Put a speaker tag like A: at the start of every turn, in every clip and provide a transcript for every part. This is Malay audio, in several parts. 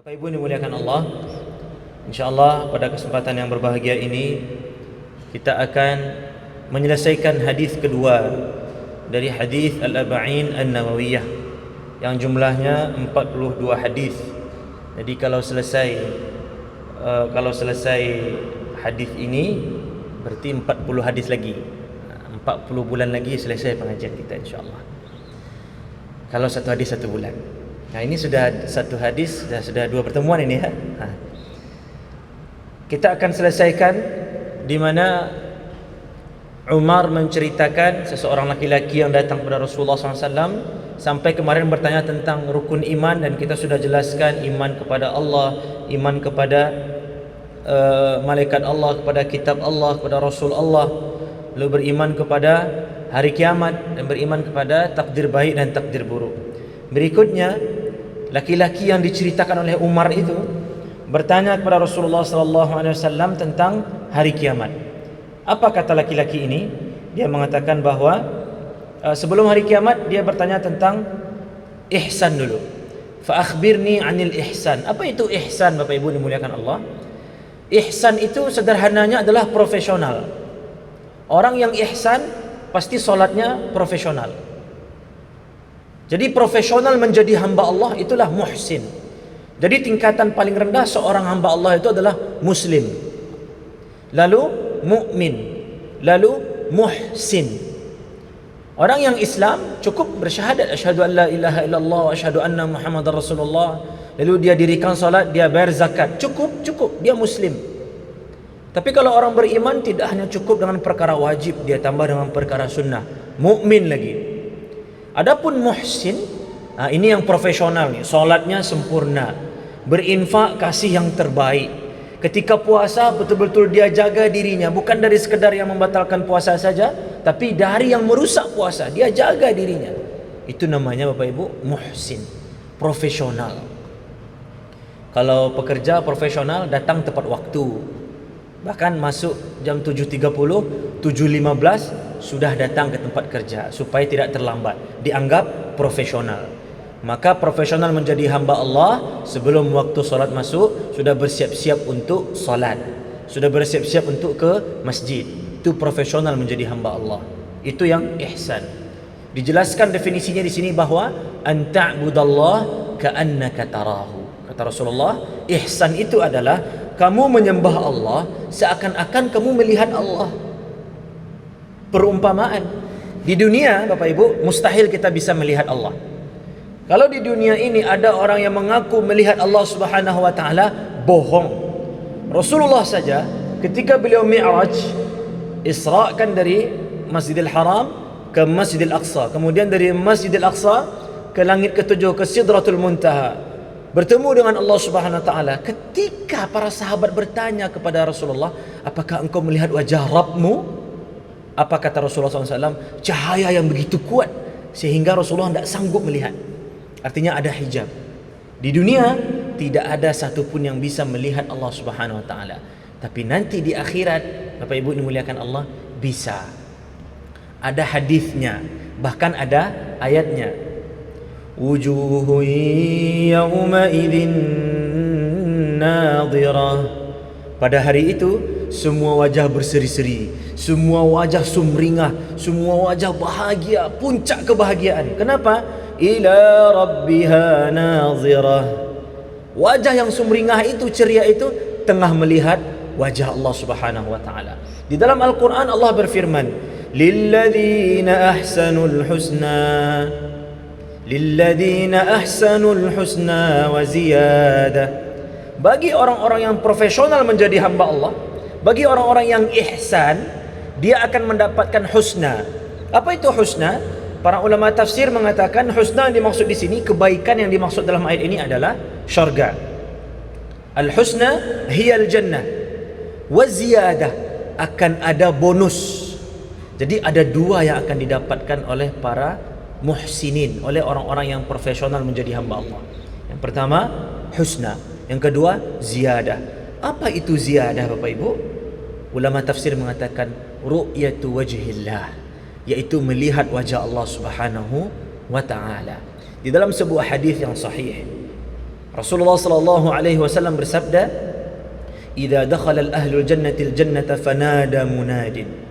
A: Bapak Ibu dimuliakan Allah, InsyaAllah pada kesempatan yang berbahagia ini kita akan menyelesaikan hadis kedua dari hadis Al-Arba'in An-Nawawiyah yang jumlahnya 42 hadis. Jadi kalau selesai hadis ini berarti 40 hadis lagi. 40 bulan lagi selesai pengajian kita insyaAllah. Kalau satu hadis satu bulan. Nah ini sudah satu hadis, sudah dua pertemuan ini ya. Kita akan selesaikan di mana Umar menceritakan seseorang laki-laki yang datang kepada Rasulullah SAW sampai kemarin bertanya tentang rukun iman, dan kita sudah jelaskan iman kepada Allah, iman kepada malaikat Allah, kepada kitab Allah, kepada Rasul Allah, lalu beriman kepada hari kiamat dan beriman kepada takdir baik dan takdir buruk. Berikutnya laki-laki yang diceritakan oleh Umar itu bertanya kepada Rasulullah SAW tentang hari kiamat. Apa kata laki-laki ini? Dia mengatakan bahwa sebelum hari kiamat dia bertanya tentang ihsan dulu. Fa akhbirni 'anil ihsan. Apa itu ihsan, Bapak Ibu dimuliakan Allah? Ihsan itu sederhananya adalah profesional. Orang yang ihsan pasti solatnya profesional. Jadi profesional menjadi hamba Allah itulah muhsin. Jadi tingkatan paling rendah seorang hamba Allah itu adalah muslim, lalu mukmin, lalu muhsin. Orang yang Islam cukup bersyahadat asyhadu an la ilaha illallah wa asyhadu anna muhammadar rasulullah, lalu dia dirikan salat, dia bayar zakat, cukup dia muslim. Tapi kalau orang beriman tidak hanya cukup dengan perkara wajib, dia tambah dengan perkara sunnah, mukmin lagi. Adapun muhsin, ini yang profesional nih, salatnya sempurna, berinfak kasih yang terbaik. Ketika puasa betul-betul dia jaga dirinya, bukan dari sekedar yang membatalkan puasa saja, tapi dari yang merusak puasa, dia jaga dirinya. Itu namanya Bapak Ibu muhsin, profesional. Kalau pekerja profesional datang tepat waktu, bahkan masuk jam 7.30, 7.15 sudah datang ke tempat kerja supaya tidak terlambat, dianggap profesional. Maka profesional menjadi hamba Allah sebelum waktu solat masuk sudah bersiap-siap untuk solat, sudah bersiap-siap untuk ke masjid. Itu profesional menjadi hamba Allah. Itu yang ihsan. Dijelaskan definisinya di sini bahwa an ta'budallah ka'annaka tarahu. Kata Rasulullah, ihsan itu adalah kamu menyembah Allah seakan-akan kamu melihat Allah. Perumpamaan, di dunia Bapak Ibu mustahil kita bisa melihat Allah. Kalau di dunia ini ada orang yang mengaku melihat Allah Subhanahu wa taala, bohong. Rasulullah saja ketika beliau Mi'raj, Isra kan dari Masjidil Haram ke Masjidil Aqsa, kemudian dari Masjidil Aqsa ke langit ketujuh, ke Sidratul Muntaha, bertemu dengan Allah Subhanahu wa taala. Ketika para sahabat bertanya kepada Rasulullah, apakah engkau melihat wajah Rabbmu? Apa kata Rasulullah SAW? Cahaya yang begitu kuat sehingga Rasulullah tidak sanggup melihat. Artinya ada hijab. Di dunia tidak ada satupun yang bisa melihat Allah Subhanahu wa taala. Tapi nanti di akhirat, Bapak Ibu dimuliakan Allah, bisa. Ada hadisnya, bahkan ada ayatnya. Wujuhun yawma idzin nadhirah. Pada hari itu semua wajah berseri-seri, semua wajah sumringah, semua wajah bahagia, puncak kebahagiaan. Kenapa? Ila rabbiha nazirah. Wajah yang sumringah itu, ceria itu, tengah melihat wajah Allah Subhanahu wa taala. Di dalam Al-Qur'an Allah berfirman, lilladzina ahsanul husna wa ziyadah. Bagi orang-orang yang profesional menjadi hamba Allah, bagi orang-orang yang ihsan, dia akan mendapatkan husna. Apa itu husna? Para ulama tafsir mengatakan husna yang dimaksud di sini, kebaikan yang dimaksud dalam ayat ini adalah syurga. Al-husna hiyal jannah. Wa ziyadah, akan ada bonus. Jadi ada dua yang akan didapatkan oleh para muhsinin, oleh orang-orang yang profesional menjadi hamba Allah. Yang pertama husna, yang kedua ziyadah. Apa itu ziyadah Bapak Ibu? Ulama tafsir mengatakan ru'yatu wajhillah, yaitu melihat wajah Allah Subhanahu wa taala. Di dalam sebuah hadis yang sahih, Rasulullah sallallahu alaihi wasallam bersabda, "Idza dakhala al-ahlul jannati al-jannata fanada munadin."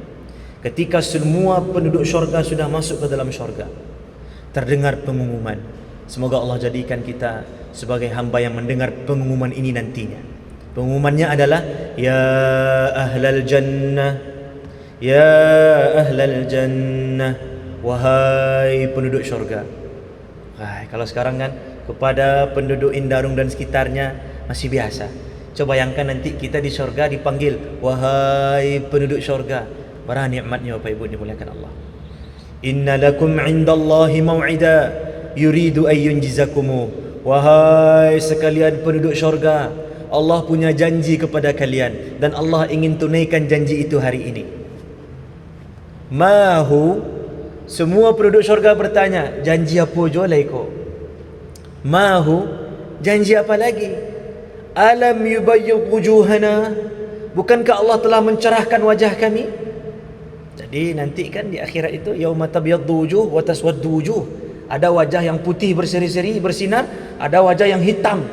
A: Ketika semua penduduk syurga sudah masuk ke dalam syurga, terdengar pengumuman. Semoga Allah jadikan kita sebagai hamba yang mendengar pengumuman ini nantinya. Pengumumannya adalah, ya ahlal jannah, ya ahlal jannah, wahai penduduk syurga. Kalau sekarang kan kepada penduduk Indarung dan sekitarnya masih biasa. Coba bayangkan nanti kita di syurga dipanggil, wahai penduduk syurga. Berapa nikmatnya Bapak Ibu dimuliakan Allah. Inna lakum indallahi mau'ida yuridu ay yunjizakumu. Wahai sekalian penduduk syurga, Allah punya janji kepada kalian dan Allah ingin tunaikan janji itu hari ini. Mahu, semua penduduk syurga bertanya, janji apa jolai ko? Mahu, janji apa lagi? Alam yubayyid wujuhana, bukankah Allah telah mencerahkan wajah kami? Jadi nanti kan di akhirat itu yauma tabyaddu wujuh wa taswaddu wujuh. Ada wajah yang putih berseri-seri bersinar, ada wajah yang hitam.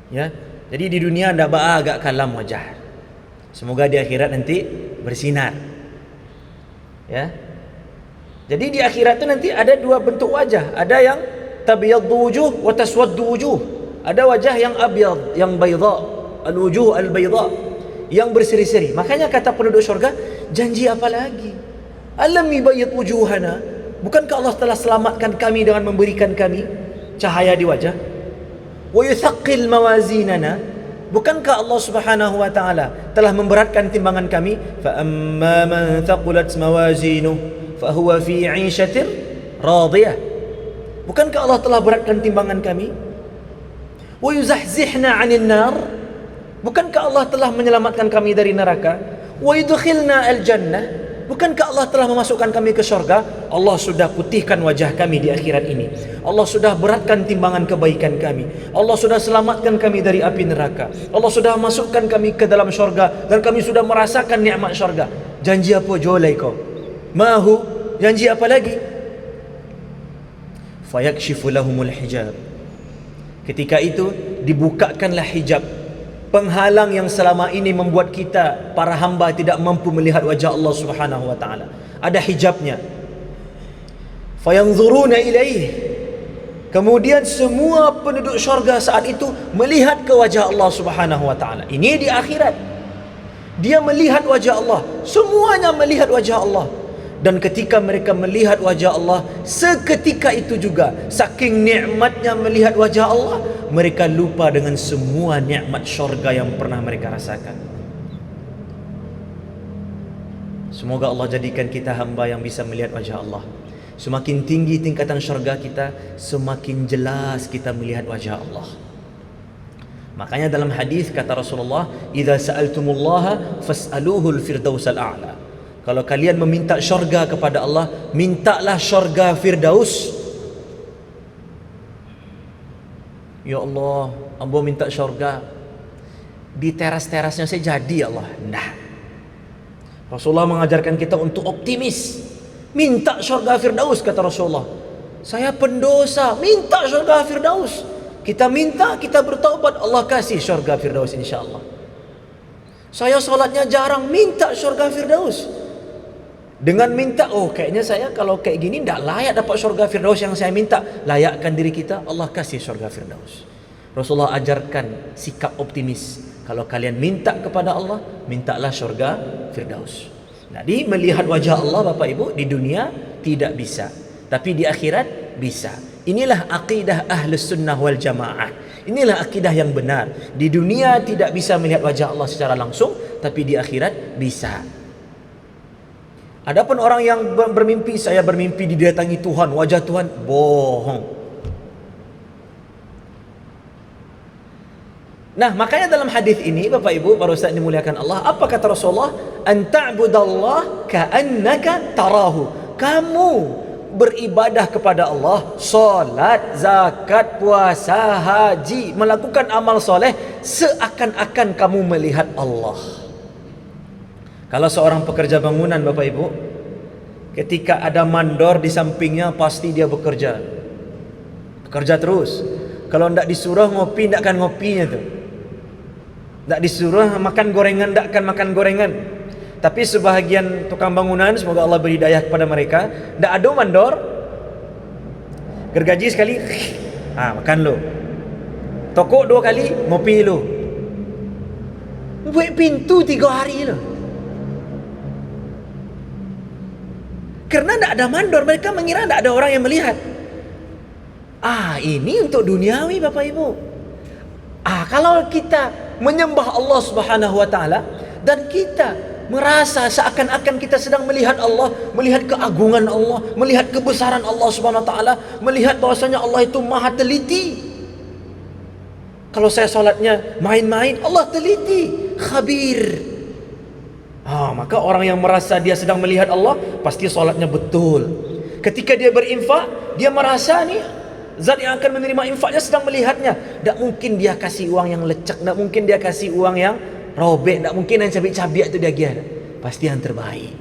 A: Ya. Jadi di dunia ndak agak kalam wajah. Semoga di akhirat nanti bersinar. Ya. Jadi di akhirat itu nanti ada dua bentuk wajah. Ada yang tabyaddu wujuh wa taswaddu wujuh. Ada wajah yang abyad, yang bayda, al-wujuh al-bayda, yang berseri-seri. Makanya kata penduduk syurga, janji apa lagi? Alam yubayyid wujuhana, bukankah Allah telah selamatkan kami dengan memberikan kami cahaya di wajah? Wa yuthaqqil mawazinana, bukankah Allah Subhanahu wa taala telah memberatkan timbangan kami? Fa amma man thaqulat mawazinuhu fa huwa fi 'ishatin radiyah. Bukankah Allah telah beratkan timbangan kami? Wa yuzahzihna 'anil nar, bukankah Allah telah menyelamatkan kami dari neraka? Wa yudkhilna al-jannah, bukankah Allah telah memasukkan kami ke syurga? Allah sudah putihkan wajah kami di akhirat ini. Allah sudah beratkan timbangan kebaikan kami. Allah sudah selamatkan kami dari api neraka. Allah sudah masukkan kami ke dalam syurga dan kami sudah merasakan nikmat syurga. Janji apa jolai kau? Mahu, janji apa lagi? Fayakshifu lahumul hijab. Ketika itu dibukakanlah hijab, penghalang yang selama ini membuat kita para hamba tidak mampu melihat wajah Allah Subhanahu wa taala. Ada hijabnya. Fayanzuruna ilaih. Kemudian semua penduduk syurga saat itu melihat ke wajah Allah Subhanahu wa taala. Ini di akhirat. Dia melihat wajah Allah. Semuanya melihat wajah Allah. Dan ketika mereka melihat wajah Allah, seketika itu juga, saking nikmatnya melihat wajah Allah, mereka lupa dengan semua nikmat syurga yang pernah mereka rasakan. Semoga Allah jadikan kita hamba yang bisa melihat wajah Allah. Semakin tinggi tingkatan syurga kita, semakin jelas kita melihat wajah Allah. Makanya dalam hadis kata Rasulullah, "Idza sa'altumullaha fas'aluhul firdausal a'la." Kalau kalian meminta syurga kepada Allah, mintalah syurga Firdaus. Ya Allah, hamba minta syurga. Di teras-terasnya saya jadi Allah. Nah, Rasulullah mengajarkan kita untuk optimis. Minta syurga Firdaus, kata Rasulullah. Saya pendosa, minta syurga Firdaus. Kita minta, kita bertaubat, Allah kasih syurga Firdaus insyaAllah. Saya solatnya jarang, minta syurga Firdaus. Dengan minta, oh kayaknya saya kalau kayak gini tidak layak dapat syurga Firdaus yang saya minta. Layakkan diri kita, Allah kasih syurga Firdaus. Rasulullah ajarkan sikap optimis. Kalau kalian minta kepada Allah, mintalah syurga Firdaus. Jadi melihat wajah Allah Bapak Ibu di dunia tidak bisa, tapi di akhirat bisa. Inilah akidah Ahlus Sunnah wal Jamaah. Inilah akidah yang benar. Di dunia tidak bisa melihat wajah Allah secara langsung, tapi di akhirat bisa. Adapun orang yang bermimpi, saya bermimpi didatangi Tuhan, wajah Tuhan, bohong. Nah, makanya dalam hadis ini Bapak Ibu, para ustaz dimuliakan Allah, apa kata Rasulullah? An ta'budallah ka'annaka tarahu. Kamu beribadah kepada Allah, salat, zakat, puasa, haji, melakukan amal soleh seakan-akan kamu melihat Allah. Kalau seorang pekerja bangunan Bapak Ibu, ketika ada mandor di sampingnya, pasti dia bekerja terus. Kalau ndak disuruh ngopi, ndak akan ngopinya tu. Ndak disuruh makan gorengan, ndak akan makan gorengan. Tapi sebahagian tukang bangunan, semoga Allah beri hidayah kepada mereka, ndak ada mandor. Gergaji sekali, makan lo. Tokok 2 kali, ngopi lo. Buat pintu 3 hari lo. Karena tidak ada mandor, mereka mengira tidak ada orang yang melihat. Ini untuk duniawi Bapak Ibu. Kalau kita menyembah Allah Subhanahu wa taala dan kita merasa seakan-akan kita sedang melihat Allah, melihat keagungan Allah, melihat kebesaran Allah Subhanahu wa taala, melihat bahwasanya Allah itu maha teliti. Kalau saya salatnya main-main, Allah teliti, khabir. Maka orang yang merasa dia sedang melihat Allah, pasti salatnya betul. Ketika dia berinfak, dia merasa ni zat yang akan menerima infaknya sedang melihatnya. Tak mungkin dia kasih uang yang lecek, tak mungkin dia kasih uang yang robek, tak mungkin yang cabik-cabik itu dia giat. Pasti yang terbaik.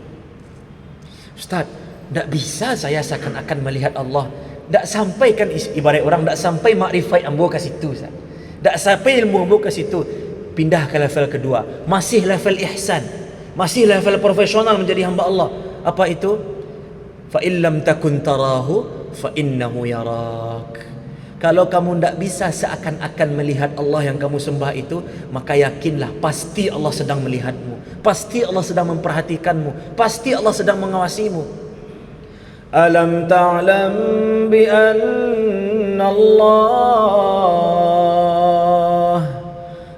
A: Ustaz, tak bisa saya seakan-akan melihat Allah. Tak sampai kan ibarat orang, tak sampai makrifat ambo ke situ, Ustaz. Tak sampai ilmu ambo ke situ. Pindah ke level kedua, masih level ihsan, masih level profesional menjadi hamba Allah. Apa itu? Fa illam takun tarahu fa innahu yarak. Kalau kamu tidak bisa seakan-akan melihat Allah yang kamu sembah itu, maka yakinlah pasti Allah sedang melihatmu, pasti Allah sedang memperhatikanmu, pasti Allah sedang mengawasimu. Alam ta'lam bi anna Allah,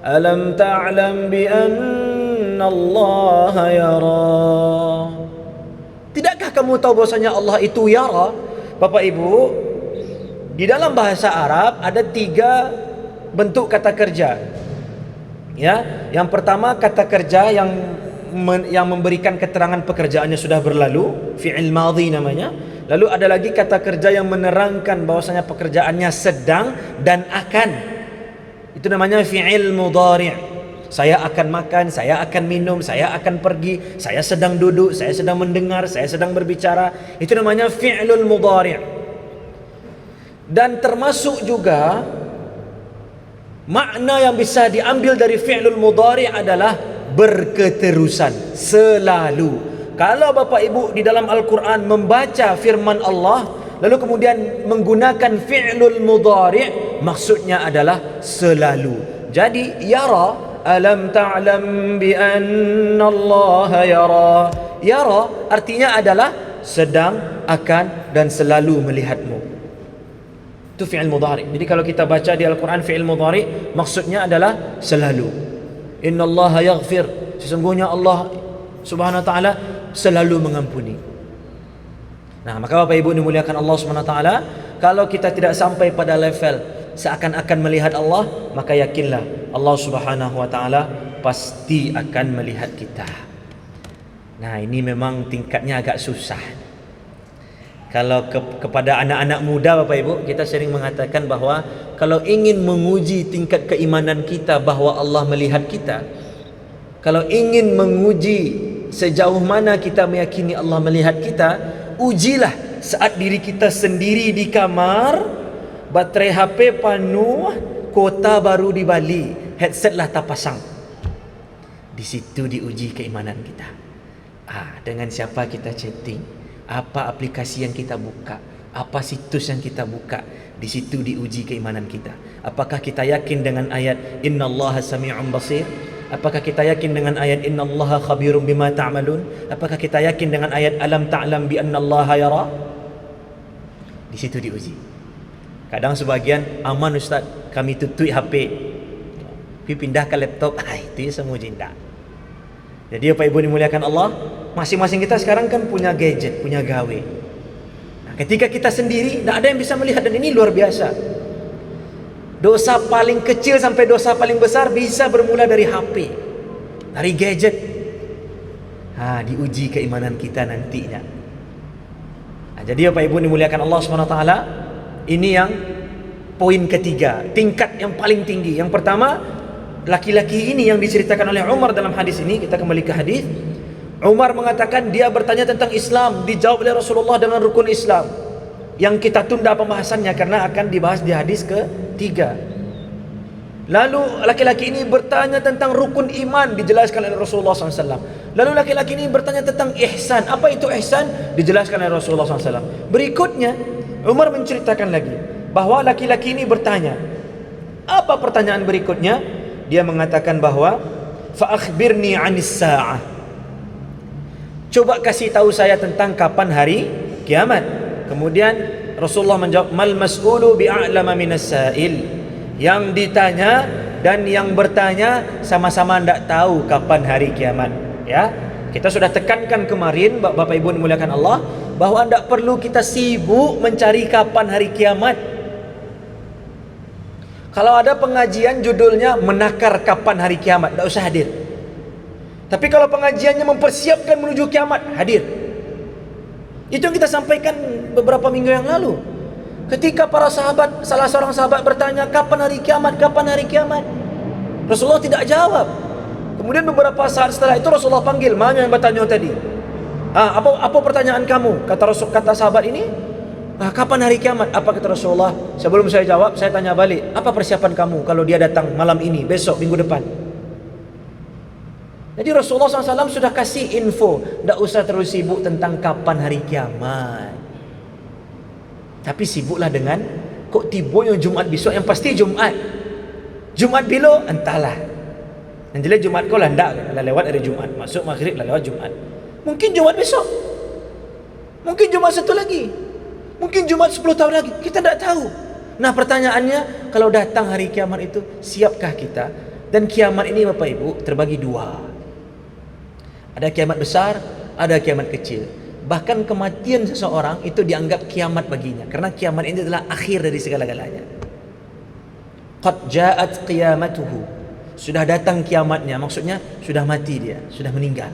A: alam ta'lam bi anna Allah yara. Tidakkah kamu tahu bahwasanya Allah itu yara? Bapak Ibu, di dalam bahasa Arab ada 3 bentuk kata kerja. Ya, yang pertama kata kerja yang memberikan keterangan pekerjaannya sudah berlalu, fi'il madhi namanya. Lalu ada lagi kata kerja yang menerangkan bahwasanya pekerjaannya sedang dan akan. Itu namanya fi'il mudhari'. Saya akan makan, saya akan minum, saya akan pergi, saya sedang duduk, saya sedang mendengar, saya sedang berbicara. Itu namanya fi'lul mudhari'. Dan termasuk juga makna yang bisa diambil dari fi'lul mudhari' adalah berketerusan, selalu. Kalau Bapak Ibu di dalam Al-Quran membaca firman Allah lalu kemudian menggunakan fi'lul mudhari', maksudnya adalah selalu. Jadi yara, alam ta'lam bi anna Allah yara. Yara artinya adalah sedang, akan, dan selalu melihatmu. Itu fi'il mudhari'. Jadi kalau kita baca di Al-Quran fi'il mudhari', maksudnya adalah selalu. Inna Allah yaghfir, sesungguhnya Allah Subhanahu wa ta'ala selalu mengampuni. Nah, maka Bapak Ibu dimuliakan Allah Subhanahu wa ta'ala, kalau kita tidak sampai pada level seakan-akan melihat Allah, maka yakinlah Allah Subhanahu wa ta'ala pasti akan melihat kita. Nah, ini memang tingkatnya agak susah. Kalau kepada anak-anak muda Bapak Ibu, kita sering mengatakan bahwa kalau ingin menguji tingkat keimanan kita bahwa Allah melihat kita, kalau ingin menguji sejauh mana kita meyakini Allah melihat kita, ujilah saat diri kita sendiri di kamar, baterai HP penuh, kuota baru di Bali, headset lah tak pasang. Di situ diuji keimanan kita. Dengan siapa kita chatting, apa aplikasi yang kita buka, apa situs yang kita buka, di situ diuji keimanan kita. Apakah kita yakin dengan ayat innallaha sami'un basir? Apakah kita yakin dengan ayat innallaha khabirum bima ta'malun? Apakah kita yakin dengan ayat alam ta'lam bi annallaha yara? Di situ diuji. Kadang sebagian, aman Ustaz, kami tutup HP, tapi pindah ke laptop. Itu semua jinda. Jadi Bapak Ibu dimuliakan Allah, masing-masing kita sekarang kan punya gadget, punya gawe. Nah, ketika kita sendiri, tidak ada yang bisa melihat, dan ini luar biasa. Dosa paling kecil sampai dosa paling besar bisa bermula dari HP, dari gadget. Diuji keimanan kita nantinya. Jadi Bapak Ibu dimuliakan Allah SWT, ini yang poin ketiga, tingkat yang paling tinggi. Yang pertama, laki-laki ini yang diceritakan oleh Umar dalam hadis ini. Kita kembali ke hadis. Umar mengatakan dia bertanya tentang Islam, dijawab oleh Rasulullah dengan rukun Islam, yang kita tunda pembahasannya karena akan dibahas di hadis ke-3. ketiga. Lalu laki-laki ini bertanya tentang rukun iman, dijelaskan oleh Rasulullah SAW. Lalu laki-laki ini bertanya tentang ihsan. Apa itu ihsan? Dijelaskan oleh Rasulullah SAW. Berikutnya Umar menceritakan lagi bahwa laki-laki ini bertanya. Apa pertanyaan berikutnya? Dia mengatakan bahwa fa akhbirni 'anis sa'ah. Coba kasih tahu saya tentang kapan hari kiamat. Kemudian Rasulullah menjawab, mal mas'ulu bi'a'lama minas sa'il. Yang ditanya dan yang bertanya sama-sama tidak tahu kapan hari kiamat. Ya, kita sudah tekankan kemarin, Bapak Ibu dimuliakan Allah, bahwa tidak perlu kita sibuk mencari kapan hari kiamat. Kalau ada pengajian judulnya menakar kapan hari kiamat, tidak usah hadir. Tapi kalau pengajiannya mempersiapkan menuju kiamat, hadir. Itu yang kita sampaikan beberapa minggu yang lalu. Ketika para sahabat, salah seorang sahabat bertanya, kapan hari kiamat, kapan hari kiamat? Rasulullah tidak jawab. Kemudian beberapa saat setelah itu Rasulullah panggil, mana yang bertanya tadi? Apa pertanyaan kamu? Kata sahabat ini, kapan hari kiamat? Apa kata Rasulullah? Sebelum saya jawab, saya tanya balik, apa persiapan kamu kalau dia datang malam ini, besok, minggu depan? Jadi Rasulullah SAW sudah kasih info, tidak usah terus sibuk tentang kapan hari kiamat. Tapi sibuklah dengan kok tiba yang Jumat besok, yang pasti Jumat. Jumat bila entahlah. Yang jelas Jumat kau landak lah lewat hari Jumat. Masuk maghrib lah lewat Jumat. Mungkin Jumat besok. Mungkin Jumat satu lagi. Mungkin Jumat 10 tahun lagi. Kita tidak tahu. Nah, pertanyaannya, kalau datang hari kiamat itu, siapkah kita? Dan kiamat ini Bapak Ibu terbagi dua. Ada kiamat besar, ada kiamat kecil. Bahkan kematian seseorang itu dianggap kiamat baginya, karena kiamat ini adalah akhir dari segala-galanya. Qad ja'at qiyamatuhu. Sudah datang kiamatnya, maksudnya sudah mati dia, sudah meninggal.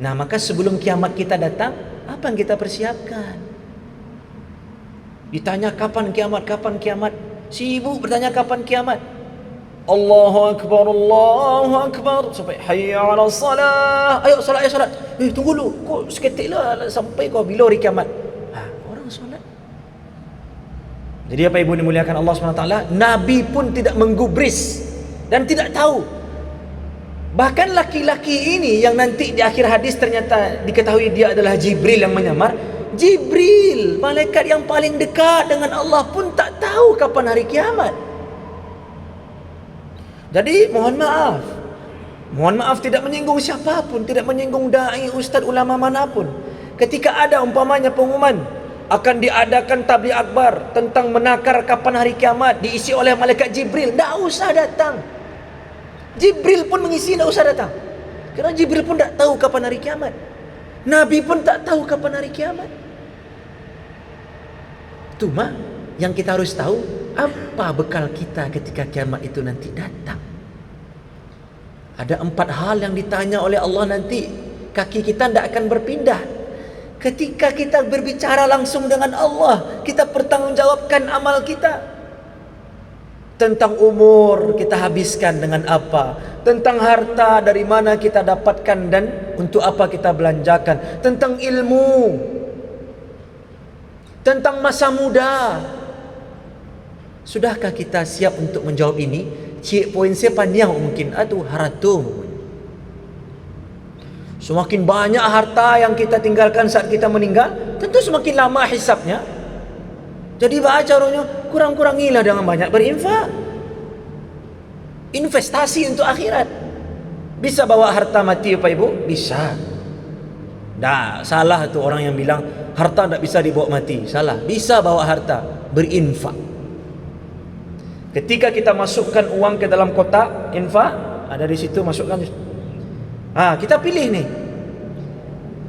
A: Nah, maka sebelum kiamat kita datang, apa yang kita persiapkan? Ditanya kapan kiamat, kapan kiamat? Sibuk bertanya kapan kiamat. Allahu Akbar, Allahu Akbar, sampai hayya 'alas salah. Ayo salat, ayo salat. Tunggu dulu, kok seketiklah sampai kau bila hari kiamat? Orang solat. Jadi apa Ibu dimuliakan Allah SWT, Nabi pun tidak menggubris dan tidak tahu. Bahkan laki-laki ini yang nanti di akhir hadis ternyata diketahui dia adalah Jibril yang menyamar. Jibril, malaikat yang paling dekat dengan Allah pun tak tahu kapan hari kiamat. Jadi mohon maaf tidak menyinggung siapapun, tidak menyinggung dai, ustaz, ulama manapun. Ketika ada umpamanya pengumuman akan diadakan tabligh akbar tentang menakar kapan hari kiamat, diisi oleh malaikat Jibril, tidak usah datang. Jibril pun mengisi, tidak usah datang. Kerana Jibril pun tak tahu kapan hari kiamat. Nabi pun tak tahu kapan hari kiamat. Cuma yang kita harus tahu, apa bekal kita ketika kiamat itu nanti datang. Ada 4 hal yang ditanya oleh Allah nanti. Kaki kita tidak akan berpindah. Ketika kita berbicara langsung dengan Allah, kita pertanggungjawabkan amal kita. Tentang umur kita habiskan dengan apa, tentang harta dari mana kita dapatkan dan untuk apa kita belanjakan, tentang ilmu, tentang masa muda. Sudahkah kita siap untuk menjawab ini? Cik poin saya panjang mungkin, haratum. Semakin banyak harta yang kita tinggalkan saat kita meninggal, tentu semakin lama hisabnya. Jadi baca caranya, kurang-kurangilah dengan banyak berinfak. Investasi untuk akhirat. Bisa bawa harta mati Bapak Ibu? Bisa. Dah, salah tu orang yang bilang harta tak bisa dibawa mati. Salah. Bisa bawa harta, berinfak. Ketika kita masukkan uang ke dalam kotak infak, ada di situ masukkan. Kita pilih nih.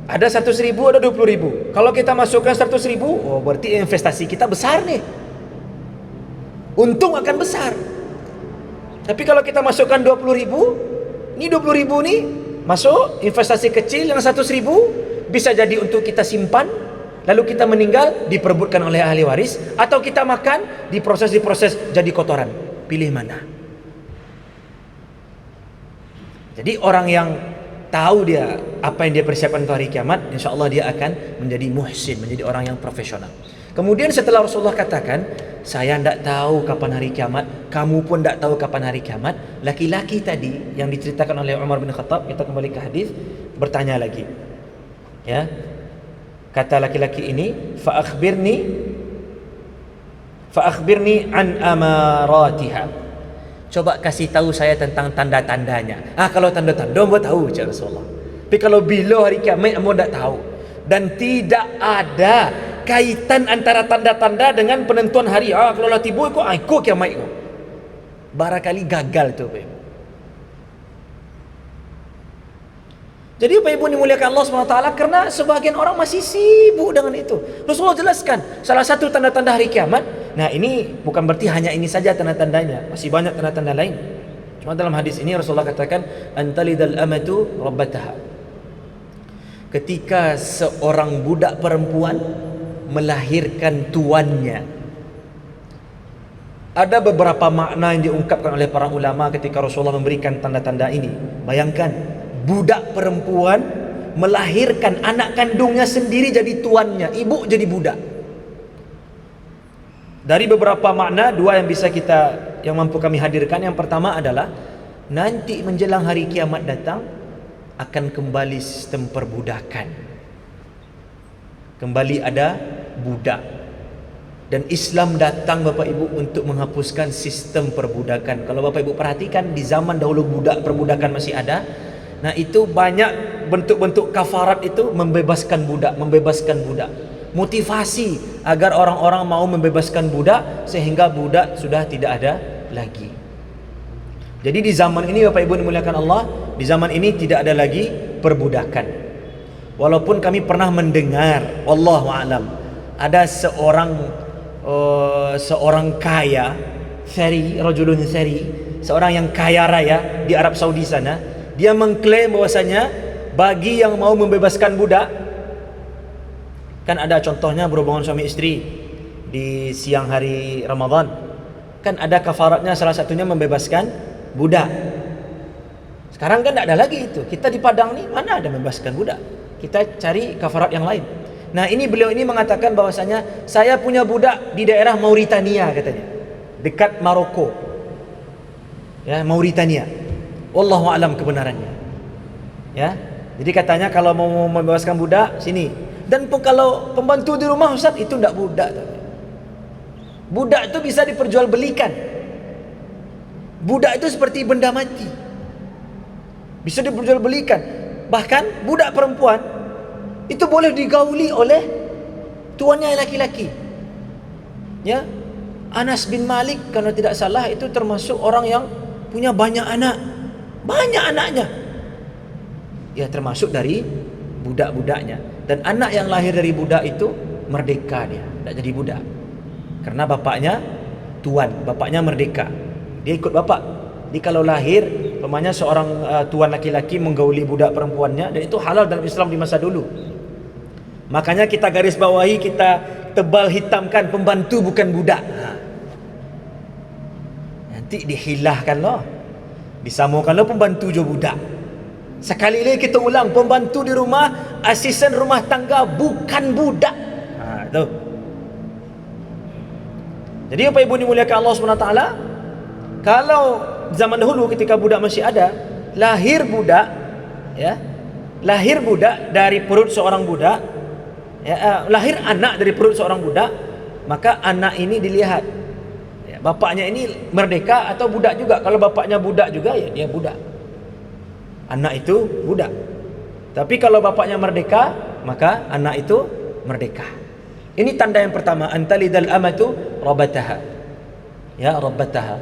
A: Ada 100.000, ada 20.000. Kalau kita masukkan 100.000, berarti investasi kita besar nih. Untung akan besar. Tapi kalau kita masukkan 20.000, ini 20.000 nih masuk investasi kecil yang 100.000 bisa jadi untuk kita simpan. Lalu kita meninggal diperebutkan oleh ahli waris, atau kita makan diproses jadi kotoran. Pilih mana? Jadi orang yang tahu dia apa yang dia persiapkan untuk hari kiamat, insya Allah dia akan menjadi muhsin, menjadi orang yang profesional. Kemudian setelah Rasulullah katakan saya tidak tahu kapan hari kiamat, kamu pun tidak tahu kapan hari kiamat. Laki-laki tadi yang diceritakan oleh Umar bin Khattab, kita kembali ke hadis, bertanya lagi. Ya. Kata laki-laki ini, fa akhbirni an amaratiha. Coba kasih tahu saya tentang tanda-tandanya. Kalau tanda-tanda ambo tahu ya Rasulullah. Tapi kalau bila hari kiamat ambo tidak tahu. Dan tidak ada kaitan antara tanda-tanda dengan penentuan hari. Kalau lah tiba ikut kiamat itu. Barangkali gagal tu, Pak Ibu. Jadi Pak Ibu dimuliakan Allah SWT, karena sebagian orang masih sibuk dengan itu. Rasulullah jelaskan salah satu tanda-tanda hari kiamat. Nah, ini bukan berarti hanya ini saja tanda-tandanya, masih banyak tanda-tanda lain. Cuma dalam hadis ini Rasulullah katakan antalidal amatu rabbataha. Ketika seorang budak perempuan melahirkan tuannya. Ada beberapa makna yang diungkapkan oleh para ulama ketika Rasulullah memberikan tanda-tanda ini. Bayangkan, budak perempuan melahirkan anak kandungnya sendiri jadi tuannya, ibu jadi budak. Dari beberapa makna, dua yang mampu kami hadirkan. Yang pertama adalah nanti menjelang hari kiamat datang akan kembali sistem perbudakan. Kembali ada budak. Dan Islam datang Bapak Ibu untuk menghapuskan sistem perbudakan. Kalau Bapak Ibu perhatikan, di zaman dahulu perbudakan masih ada. Nah, itu banyak bentuk-bentuk kafarat itu membebaskan budak. Motivasi agar orang-orang mau membebaskan budak, sehingga budak sudah tidak ada lagi. Jadi di zaman ini Bapak Ibu dimuliakan Allah, di zaman ini tidak ada lagi perbudakan. Walaupun kami pernah mendengar, wallahu a'lam, ada seorang kaya, rajulun thari, seorang yang kaya raya di Arab Saudi sana, dia mengklaim bahwasanya bagi yang mau membebaskan budak, kan ada contohnya berhubungan suami istri di siang hari Ramadan, kan ada kafaratnya, salah satunya membebaskan budak. Sekarang kan tidak ada lagi itu. Kita di Padang ni mana ada membebaskan budak. Kita cari kafarat yang lain. Nah, ini beliau ini mengatakan bahwasanya saya punya budak di daerah Mauritania katanya, dekat Maroko. Ya, Mauritania. Wallahu a'lam kebenarannya. Ya. Jadi katanya kalau mau membebaskan budak sini. Dan kalau pembantu di rumah Ustaz itu tidak budak. Budak itu bisa diperjualbelikan. Budak itu seperti benda mati, bisa diperjualbelikan. Bahkan budak perempuan itu boleh digauli oleh tuannya yang laki-laki. Ya, Anas bin Malik kalau tidak salah itu termasuk orang yang punya banyak anaknya. Ya, termasuk dari budak-budaknya. Dan anak yang lahir dari budak itu merdeka, dia tidak jadi budak. Karena bapaknya tuan, bapaknya merdeka. Dia ikut bapak. Jadi kalau lahir, umpamanya seorang tuan laki-laki menggauli budak perempuannya, dan itu halal dalam Islam di masa dulu. Makanya kita garis bawahi, kita tebal hitamkan, pembantu bukan budak. Nanti dihilahkan loh, disamakan loh pembantu jo budak. Sekali lagi kita ulang, pembantu di rumah, asisten rumah tangga bukan budak. Tuh. Jadi Bapak Ibu dimuliakan Allah SWT, kalau zaman dahulu ketika budak masih ada, lahir budak dari perut seorang budak, lahir anak dari perut seorang budak, maka anak ini dilihat, ya, bapaknya ini merdeka atau budak juga. Kalau bapaknya budak juga, ya dia budak, anak itu budak. Tapi kalau bapaknya merdeka, maka anak itu merdeka. Ini tanda yang pertama, antalidal amatu rabbataha. Ya, rabbataha.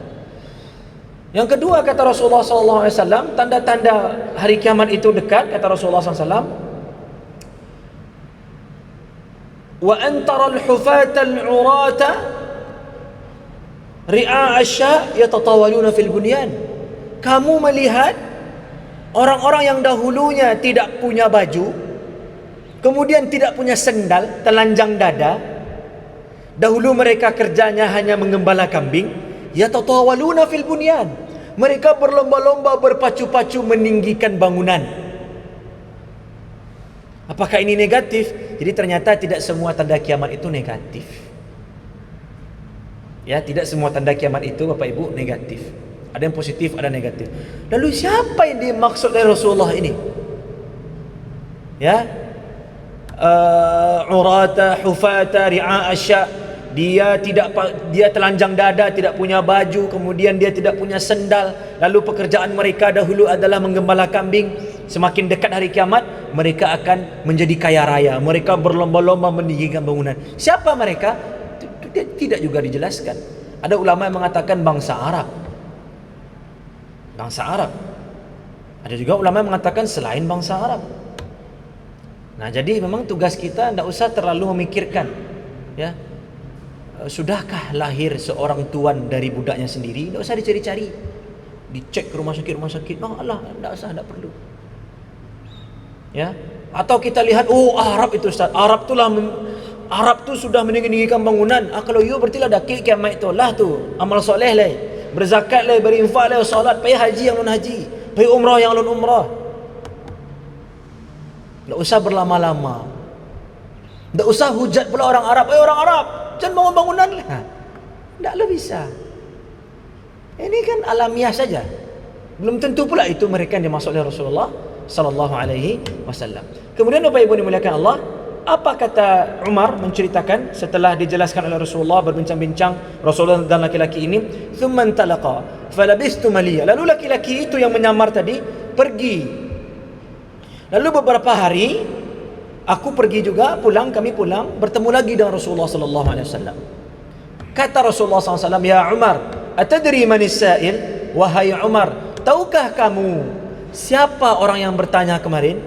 A: Yang kedua, kata Rasulullah SAW, tanda-tanda hari kiamat itu dekat, kata Rasulullah SAW, wa antara al-hufata al-urata ri'a asya yatatawaluna fil bunyan. Kamu melihat orang-orang yang dahulunya tidak punya baju, kemudian tidak punya sendal, telanjang dada. Dahulu mereka kerjanya hanya mengembala kambing. Yatatawaluna fil bunyan. Mereka berlomba-lomba, berpacu-pacu meninggikan bangunan. Apakah ini negatif? Jadi ternyata tidak semua tanda kiamat itu negatif. Ya, tidak semua tanda kiamat itu Bapak Ibu negatif. Ada yang positif, ada negatif. Lalu siapa yang dimaksud dari Rasulullah ini? Ya, urata hufata ri'a asya, dia telanjang dada, tidak punya baju, kemudian dia tidak punya sendal, lalu pekerjaan mereka dahulu adalah menggembala kambing. Semakin dekat hari kiamat, mereka akan menjadi kaya raya, mereka berlomba-lomba mendirikan bangunan. Siapa mereka? Tidak juga dijelaskan. Ada ulama yang mengatakan bangsa Arab. Bangsa Arab. Ada juga ulama yang mengatakan selain bangsa Arab. Nah, jadi memang tugas kita tidak usah terlalu memikirkan, ya, sudahkah lahir seorang tuan dari budaknya sendiri? Tidak usah dicari-cari, dicek ke rumah sakit. Oh Allah, tidak usah, tidak perlu. Ya, atau kita lihat, oh Arab itu Ustaz, Arab tu sudah meninggikan bangunan. Kalau you berarti lah dah kiamat tu lah tu. Amal soleh lah, berzakat lah, berinfak lah, solat, pergi haji yang non haji, pergi umrah yang non umrah. Tak usah berlama-lama. Tak usah hujat pula orang Arab. Orang Arab, jangan bangun bangunan lah. Taklah bisa. Ini kan alamiah saja. Belum tentu pula itu mereka yang dimaksud oleh Rasulullah sallallahu alaihi wasallam. Kemudian Bapak Ibu dimuliakan Allah, apa kata Umar menceritakan setelah dijelaskan oleh Rasulullah, berbincang-bincang Rasulullah dan laki-laki ini, thumman talaqa falabistu maliya, lalu laki-laki itu yang menyamar tadi pergi. Lalu beberapa hari aku pergi juga, kami pulang, bertemu lagi dengan Rasulullah sallallahu alaihi wasallam. Kata Rasulullah sallallahu alaihi wasallam, ya Umar, atadri manis sa'il? Wahai Umar, tahukah kamu siapa orang yang bertanya kemarin?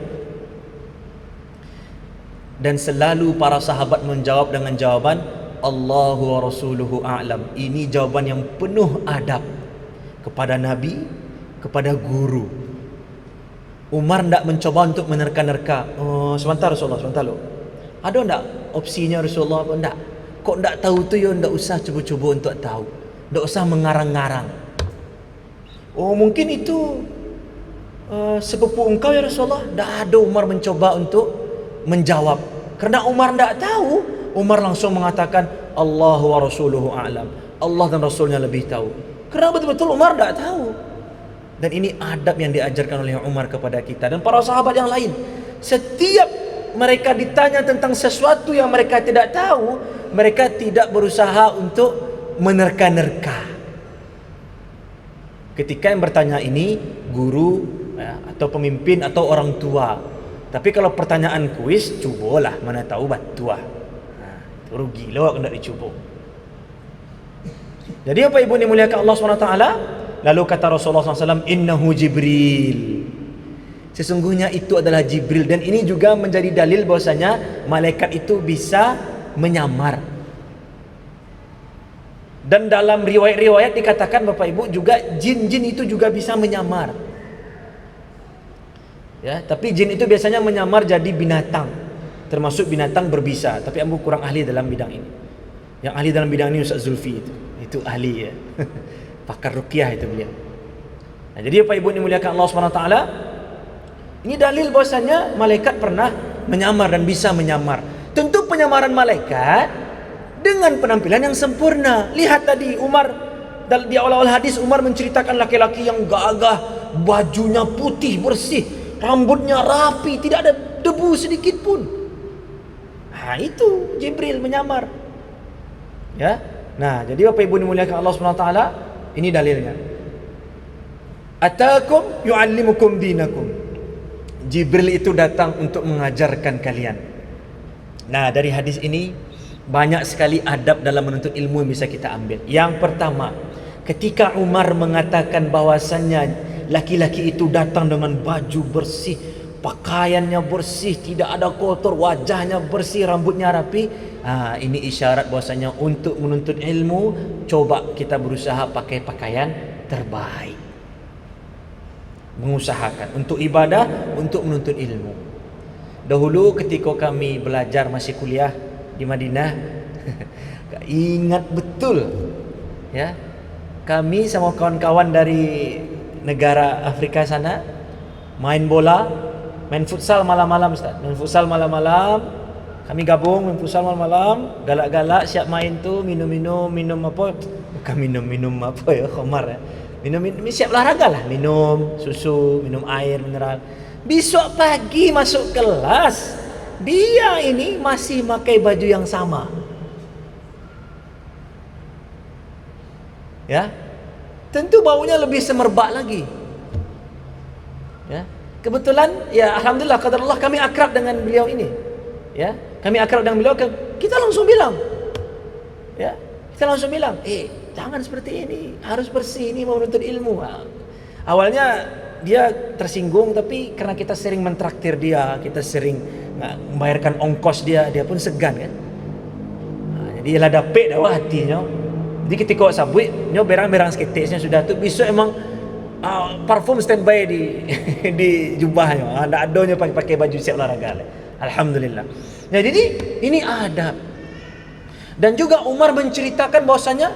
A: Dan selalu para sahabat menjawab dengan jawaban Allahu wa rasuluhu a'lam. Ini jawaban yang penuh adab kepada Nabi, kepada guru. Umar tidak mencoba untuk menerka-nerka. Oh, sebentar Rasulullah, sebentar loh. Ada tak opsinya Rasulullah? Tak. Kok tak tahu tu, ya tak usah cuba-cuba untuk tahu. Tak usah mengarang-ngarang. Oh, mungkin itu sepupu engkau ya Rasulullah. Tak ada Umar mencoba untuk menjawab. Karena Umar tak tahu, Umar langsung mengatakan Allahu wa rasuluhu a'lam. Allah dan Rasulnya lebih tahu. Karena betul-betul Umar tak tahu. Dan ini adab yang diajarkan oleh Umar kepada kita dan para sahabat yang lain. Setiap mereka ditanya tentang sesuatu yang mereka tidak tahu, mereka tidak berusaha untuk menerka-nerka. Ketika yang bertanya ini guru, ya, atau pemimpin atau orang tua. Tapi kalau pertanyaan kuis, cubalah, mana tahu batuah. Rugi lah kalau tidak dicuba. Jadi apa ibu dimuliakan Allah SWT? Lalu kata Rasulullah SAW, innahu Jibril. Sesungguhnya itu adalah Jibril. Dan ini juga menjadi dalil bahwasanya malaikat itu bisa menyamar. Dan dalam riwayat-riwayat dikatakan Bapak Ibu juga jin-jin itu juga bisa menyamar. Ya, tapi jin itu biasanya menyamar jadi binatang, termasuk binatang berbisa. Tapi aku kurang ahli dalam bidang ini. Yang ahli dalam bidang ini Ustaz Zulfi itu ahli ya. Pakar ruqyah itu beliau. Nah, jadi Bapak Ibu dimuliakan Allah SWT, ini dalil bahwasanya malaikat pernah menyamar dan bisa menyamar. Tentu penyamaran malaikat dengan penampilan yang sempurna. Lihat tadi Umar, di awal-awal hadis Umar menceritakan laki-laki yang gagah, bajunya putih bersih, rambutnya rapi, tidak ada debu sedikit pun. Nah, itu Jibril menyamar. Ya. Nah, jadi Bapak Ibu dimuliakan Allah SWT, ini dalilnya. Atakum yu'allimukum dinakum. Jibril itu datang untuk mengajarkan kalian. Nah, dari hadis ini banyak sekali adab dalam menuntut ilmu yang bisa kita ambil. Yang pertama, ketika Umar mengatakan bahwasannya laki-laki itu datang dengan baju bersih, pakaiannya bersih, tidak ada kotor, wajahnya bersih, rambutnya rapi. Ini isyarat bahwasanya untuk menuntut ilmu, coba kita berusaha pakai pakaian terbaik. Mengusahakan untuk ibadah, untuk menuntut ilmu. Dahulu ketika kami belajar masih kuliah di Madinah, ingat betul ya, kami sama kawan-kawan dari negara Afrika sana main bola, main futsal malam-malam Ustaz. Main futsal malam-malam Kami gabung main futsal malam-malam, galak-galak siap main tu, minum apa? Bukan minum apa ya, khamar ya. Minum siap olahraga lah, minum susu, minum air mineral. Besok pagi masuk kelas, dia ini masih pakai baju yang sama. Ya. Tentu baunya lebih semerbak lagi. Ya. Kebetulan ya alhamdulillah qadarullah kami akrab dengan beliau ini. Ya, kami akrab dengan beliau, kita langsung bilang. Ya, kita langsung bilang, jangan seperti ini, harus bersih, ini mau menuntut ilmu. Awalnya dia tersinggung, tapi karena kita sering mentraktir dia, kita sering membayarkan ongkos dia pun segan kan. Jadi lah dapet dah hatinya. Jadi ketika sabut, nyo berang-berang seketiknya sudah tu besok emang parfum standby di di jubahnya. Ada adanya pakai baju siap olahraga. Alhamdulillah. Nah, jadi ini adab. Dan juga Umar menceritakan bahwasanya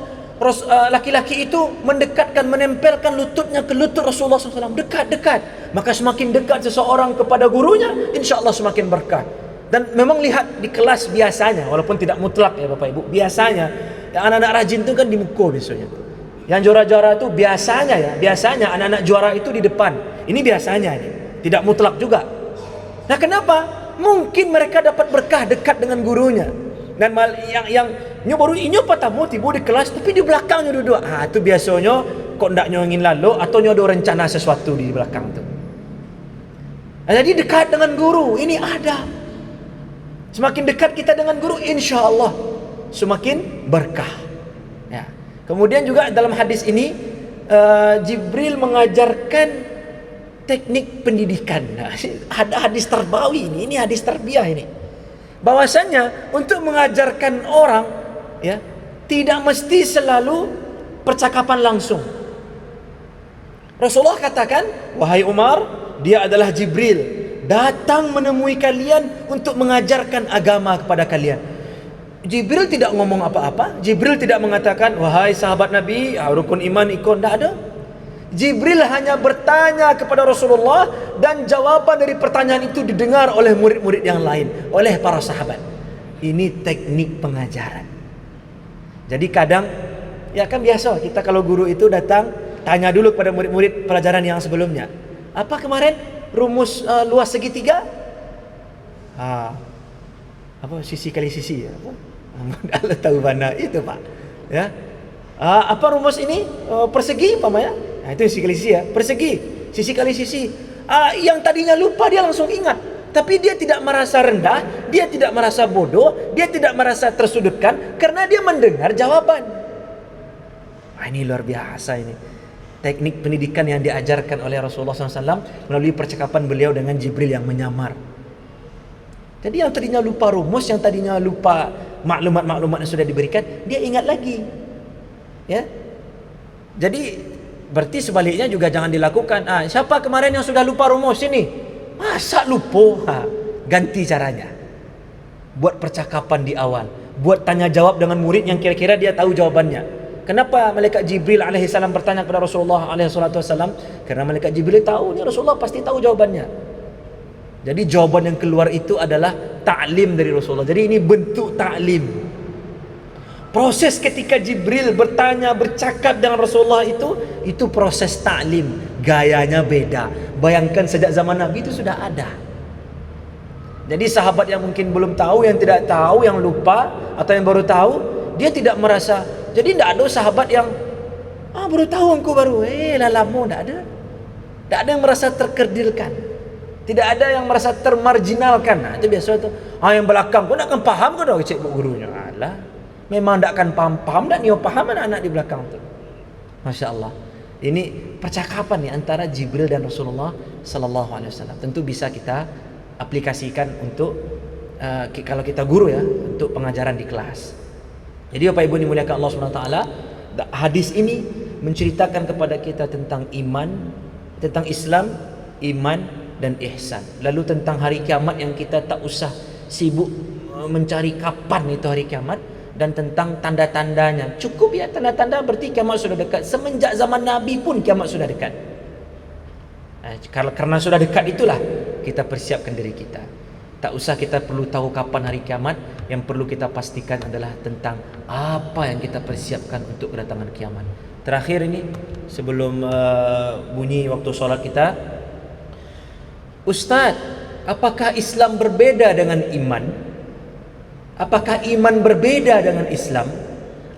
A: laki-laki itu mendekatkan, menempelkan lututnya ke lutut Rasulullah SAW. Dekat-dekat. Maka semakin dekat seseorang kepada gurunya, insya Allah semakin berkah. Dan memang lihat di kelas biasanya, walaupun tidak mutlak ya Bapak Ibu, biasanya yang anak-anak rajin itu kan di muka biasanya. Yang juara-juara itu biasanya anak-anak juara itu di depan. Ini biasanya ini, tidak mutlak juga. Nah, kenapa? Mungkin mereka dapat berkah dekat dengan gurunya. Dan yang baru inyo patamu tiba di kelas tapi di belakangnya duduk. Itu biasanya kok ndak ingin lalu atau ada rencana sesuatu di belakang tu. Jadi dekat dengan guru, ini ada. Semakin dekat kita dengan guru, insya Allah semakin berkah. Ya. Kemudian juga dalam hadis ini Jibril mengajarkan teknik pendidikan. Ada hadis terbawi ini hadis tarbiyah ini. Bahwasanya untuk mengajarkan orang ya tidak mesti selalu percakapan langsung. Rasulullah katakan, wahai Umar, dia adalah Jibril, datang menemui kalian untuk mengajarkan agama kepada kalian. Jibril tidak ngomong apa-apa. Jibril tidak mengatakan, wahai sahabat Nabi, rukun iman ikon, tidak ada. Jibril hanya bertanya kepada Rasulullah dan jawaban dari pertanyaan itu didengar oleh murid-murid yang lain, oleh para sahabat. Ini teknik pengajaran. Jadi kadang ya kan biasa kita kalau guru itu datang tanya dulu kepada murid-murid pelajaran yang sebelumnya. Apa kemarin rumus luas segitiga? Apa sisi kali sisi ya? Allah tahu mana itu Pak. Ya. Apa rumus ini? Persegi apa ya? Nah, itu sisi kali sisi ya. Persegi, sisi kali sisi. Yang tadinya lupa dia langsung ingat. Tapi dia tidak merasa rendah, dia tidak merasa bodoh, dia tidak merasa tersudutkan karena dia mendengar jawaban. Ini luar biasa ini. Teknik pendidikan yang diajarkan oleh Rasulullah SAW melalui percakapan beliau dengan Jibril yang menyamar. Jadi yang tadinya lupa rumus, yang tadinya lupa maklumat-maklumat yang sudah diberikan, dia ingat lagi. Ya. Jadi berarti sebaliknya juga jangan dilakukan. Siapa kemarin yang sudah lupa rumus ini? Masa lupa? Ganti caranya. Buat percakapan di awal. Buat tanya jawab dengan murid yang kira-kira dia tahu jawabannya. Kenapa malaikat Jibril alaihissalam bertanya kepada Rasulullah alaihissalam? Karena malaikat Jibril tahu ni Rasulullah pasti tahu jawabannya. Jadi jawaban yang keluar itu adalah ta'lim dari Rasulullah. Jadi ini bentuk ta'lim. Proses ketika Jibril bertanya, bercakap dengan Rasulullah itu proses ta'lim. Gayanya beda. Bayangkan sejak zaman Nabi itu sudah ada. Jadi sahabat yang mungkin belum tahu, yang tidak tahu, yang lupa atau yang baru tahu, dia tidak merasa. Jadi tidak ada sahabat yang baru tahu engkau baru. Lama tidak ada. Tidak ada yang merasa terkerdilkan. Tidak ada yang merasa termarginalkan. Itu biasa tu. Yang belakang kau nak akan paham kau dah cik gurunya. Alah. Memang tak akan paham dan dia paham anak-anak di belakang tu. Masya Allah. Ini percakapan ni antara Jibril dan Rasulullah Sallallahu Alaihi Wasallam. Tentu bisa kita aplikasikan untuk kalau kita guru ya, untuk pengajaran di kelas. Jadi Bapak Ibu dimuliakan Allah Subhanahu Wa Taala, hadis ini menceritakan kepada kita tentang iman, tentang Islam, iman dan ihsan. Lalu tentang hari kiamat yang kita tak usah sibuk mencari kapan itu hari kiamat. Dan tentang tanda-tandanya. Cukup ya tanda-tanda berarti kiamat sudah dekat. Semenjak zaman Nabi pun kiamat sudah dekat. Karena sudah dekat itulah kita persiapkan diri kita. Tak usah kita perlu tahu kapan hari kiamat. Yang perlu kita pastikan adalah tentang apa yang kita persiapkan untuk kedatangan kiamat. Terakhir ini, sebelum bunyi waktu solat kita, Ustaz, apakah Islam berbeda dengan iman? Apakah iman berbeda dengan Islam?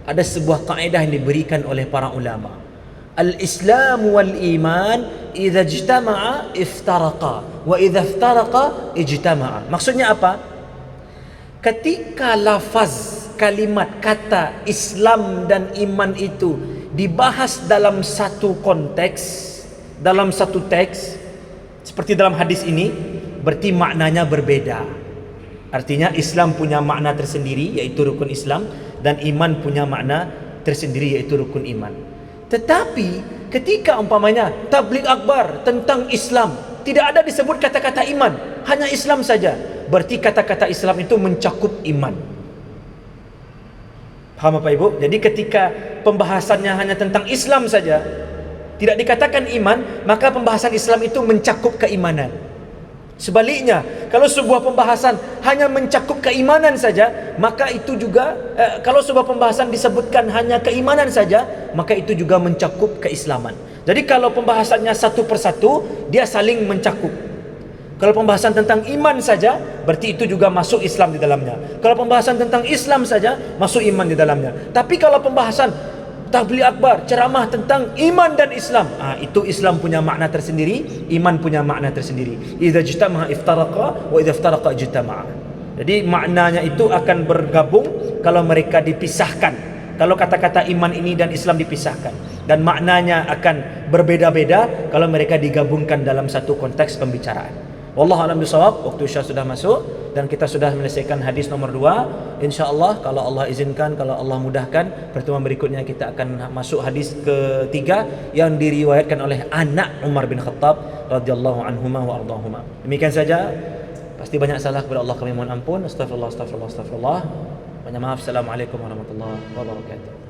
A: Ada sebuah kaedah yang diberikan oleh para ulama. Al-Islam wal iman idza ijtama'a iftaraqa wa idza iftaraqa ijtama'a. Maksudnya apa? Ketika lafaz, kalimat, kata Islam dan iman itu dibahas dalam satu konteks, dalam satu teks, seperti dalam hadis ini, berarti maknanya berbeda. Artinya Islam punya makna tersendiri, yaitu rukun Islam, dan iman punya makna tersendiri, yaitu rukun iman. Tetapi ketika umpamanya tabligh akbar tentang Islam, tidak ada disebut kata-kata iman, hanya Islam saja, berarti kata-kata Islam itu mencakup iman. Faham Bapak Ibu? Jadi ketika pembahasannya hanya tentang Islam saja, tidak dikatakan iman, maka pembahasan Islam itu mencakup keimanan. Sebaliknya, kalau sebuah pembahasan hanya mencakup keimanan saja, maka itu juga kalau sebuah pembahasan disebutkan hanya keimanan saja, maka itu juga mencakup keislaman. Jadi kalau pembahasannya satu persatu, dia saling mencakup. Kalau pembahasan tentang iman saja, berarti itu juga masuk Islam di dalamnya. Kalau pembahasan tentang Islam saja, masuk iman di dalamnya. Tapi kalau pembahasan tabligh akbar, ceramah tentang iman dan Islam, itu Islam punya makna tersendiri, iman punya makna tersendiri. Idza ijtama'a iftaraqa wa idza iftaraqa ijtama'a. Jadi maknanya itu akan bergabung kalau mereka dipisahkan. Kalau kata-kata iman ini dan Islam dipisahkan, dan maknanya akan berbeda-beda kalau mereka digabungkan dalam satu konteks pembicaraan. Wallahu a'lam bishawab. Waktu Isya sudah masuk dan kita sudah menyelesaikan hadis nomor 2. InsyaAllah kalau Allah izinkan, kalau Allah mudahkan, pertemuan berikutnya kita akan masuk hadis ketiga yang diriwayatkan oleh anak Umar bin Khattab radhiyallahu anhuma wa ardahuma. Demikian saja. Pasti banyak salah kepada Allah, kami mohon ampun. Astagfirullah. Banyak maaf. Assalamualaikum warahmatullahi wabarakatuh.